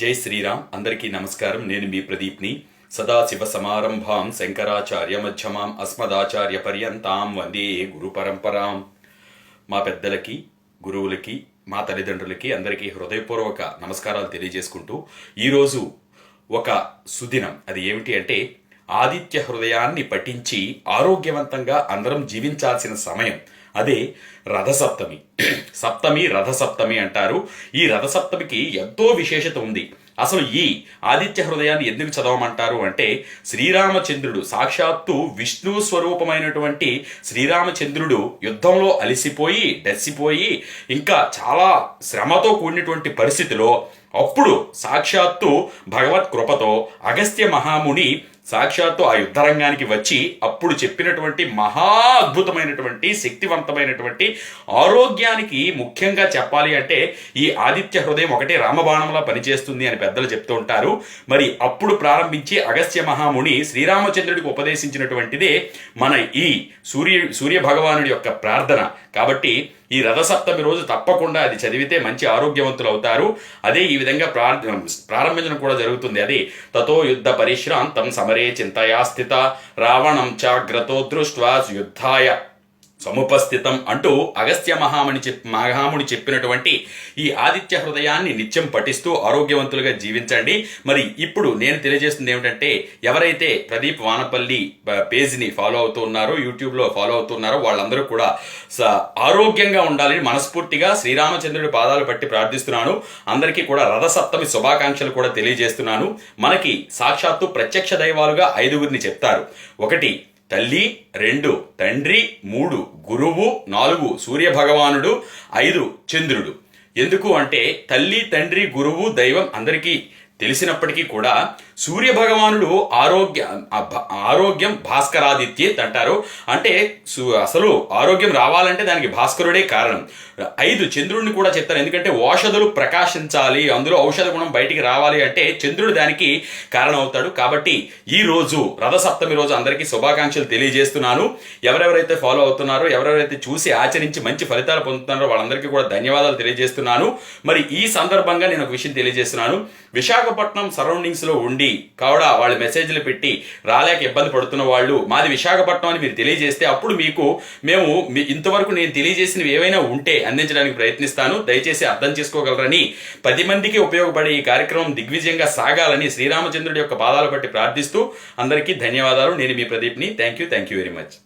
జై శ్రీరామ్. అందరికీ నమస్కారం. నేను మీ ప్రదీప్ని. సదాశివ సమారంభాం శంకరాచార్య మధ్యమాం అస్మదాచార్య పర్యంతాం వందే గురు పరంపరాం. మా పెద్దలకి, గురువులకి, మా తల్లిదండ్రులకి అందరికీ హృదయపూర్వక నమస్కారాలు తెలియజేసుకుంటూ ఈరోజు ఒక సుదినం. అది ఏమిటి అంటే, ఆదిత్య హృదయాన్ని పఠించి ఆరోగ్యవంతంగా అందరం జీవించాల్సిన సమయం. అదే రథసప్తమి. సప్తమి రథసప్తమి అంటారు. ఈ రథసప్తమికి ఎంతో విశేషత ఉంది. అసలు ఈ ఆదిత్య హృదయాన్ని ఎందుకు చదవమంటారు అంటే, శ్రీరామచంద్రుడు సాక్షాత్తు విష్ణు స్వరూపమైనటువంటి శ్రీరామచంద్రుడు యుద్ధంలో అలిసిపోయి డస్సిపోయి ఇంకా చాలా శ్రమతో కూడినటువంటి పరిస్థితిలో అప్పుడు సాక్షాత్తు భగవత్ కృపతో అగస్త్య మహాముని సాక్షాత్తు ఆ యుద్ధరంగానికి వచ్చి అప్పుడు చెప్పినటువంటి మహా అద్భుతమైనటువంటి శక్తివంతమైనటువంటి ఆరోగ్యానికి ముఖ్యంగా చెప్పాలి అంటే ఈ ఆదిత్య హృదయం ఒకటే రామబాణంలా పనిచేస్తుంది అని పెద్దలు చెప్తూ ఉంటారు. మరి అప్పుడు ప్రారంభించి అగస్త్య మహాముని శ్రీరామచంద్రుడికి ఉపదేశించినటువంటిదే మన ఈ సూర్య భగవానుడి యొక్క ప్రార్థన. కాబట్టి ఈ రథసప్తమి రోజు తప్పకుండా అది చదివితే మంచి ఆరోగ్యవంతులు అవుతారు. అదే ఈ విధంగా ప్రారంభించడం కూడా జరుగుతుంది. అది తతో యుద్ధ పరిశ్రాంతం సమరే చింతయా స్థిత రావణం చాగ్రతో దృష్ట్వా యుద్ధాయ సముపస్థితం అంటూ అగస్త్య మహాముని చెప్పినటువంటి ఈ ఆదిత్య హృదయాన్ని నిత్యం పఠిస్తూ ఆరోగ్యవంతులుగా జీవించండి. మరి ఇప్పుడు నేను తెలియజేస్తుంది ఏమిటంటే, ఎవరైతే ప్రదీప్ వానపల్లి పేజ్ని ఫాలో అవుతూ ఉన్నారో, యూట్యూబ్లో ఫాలో అవుతున్నారో వాళ్ళందరూ కూడా ఆరోగ్యంగా ఉండాలని మనస్ఫూర్తిగా శ్రీరామచంద్రుడి పాదాలు పట్టి ప్రార్థిస్తున్నాను. అందరికీ కూడా రథసప్తమి శుభాకాంక్షలు కూడా తెలియజేస్తున్నాను. మనకి సాక్షాత్తు ప్రత్యక్ష దైవాలుగా 5 చెప్తారు. 1 తల్లి, 2 తండ్రి, 3 గురువు, 4 సూర్య భగవానుడు, 5 చంద్రుడు. ఎందుకు అంటే తల్లి, తండ్రి, గురువు, దైవం అందరికీ తెలిసినప్పటికీ కూడా సూర్య భగవానుడు ఆరోగ్యం భాస్కరాదిత్యేత్ అంటారు. అంటే అసలు ఆరోగ్యం రావాలంటే దానికి భాస్కరుడే కారణం. 5 చంద్రుడిని కూడా చెప్తారు. ఎందుకంటే ఔషధులు ప్రకాశించాలి, అందులో ఔషధ గుణం బయటికి రావాలి అంటే చంద్రుడు దానికి కారణం అవుతాడు. కాబట్టి ఈ రోజు రథసప్తమి రోజు అందరికీ శుభాకాంక్షలు తెలియజేస్తున్నాను. ఎవరెవరైతే ఫాలో అవుతున్నారో, ఎవరెవరైతే చూసి ఆచరించి మంచి ఫలితాలు పొందుతున్నారో వాళ్ళందరికీ కూడా ధన్యవాదాలు తెలియజేస్తున్నాను. మరి ఈ సందర్భంగా నేను ఒక విషయం తెలియజేస్తున్నాను. విశాఖపట్నం సరౌండింగ్స్ లో ఉండి కావడా వాళ్ళు మెసేజ్లు పెట్టి రాలేక ఇబ్బంది పడుతున్న వాళ్ళు మాది విశాఖపట్నం అని మీరు తెలియజేస్తే అప్పుడు మేము ఇంతవరకు నేను తెలియజేసినవి ఏవైనా ఉంటే అందించడానికి ప్రయత్నిస్తాను. దయచేసి అర్థం చేసుకోగలరని 10 మందికి ఉపయోగపడే ఈ కార్యక్రమం దిగ్విజయంగా సాగాలని శ్రీరామచంద్రుడి యొక్క పాదాలు బట్టి ప్రార్థిస్తూ అందరికీ ధన్యవాదాలు. నేను మీ ప్రదీప్ని. Thank you very much.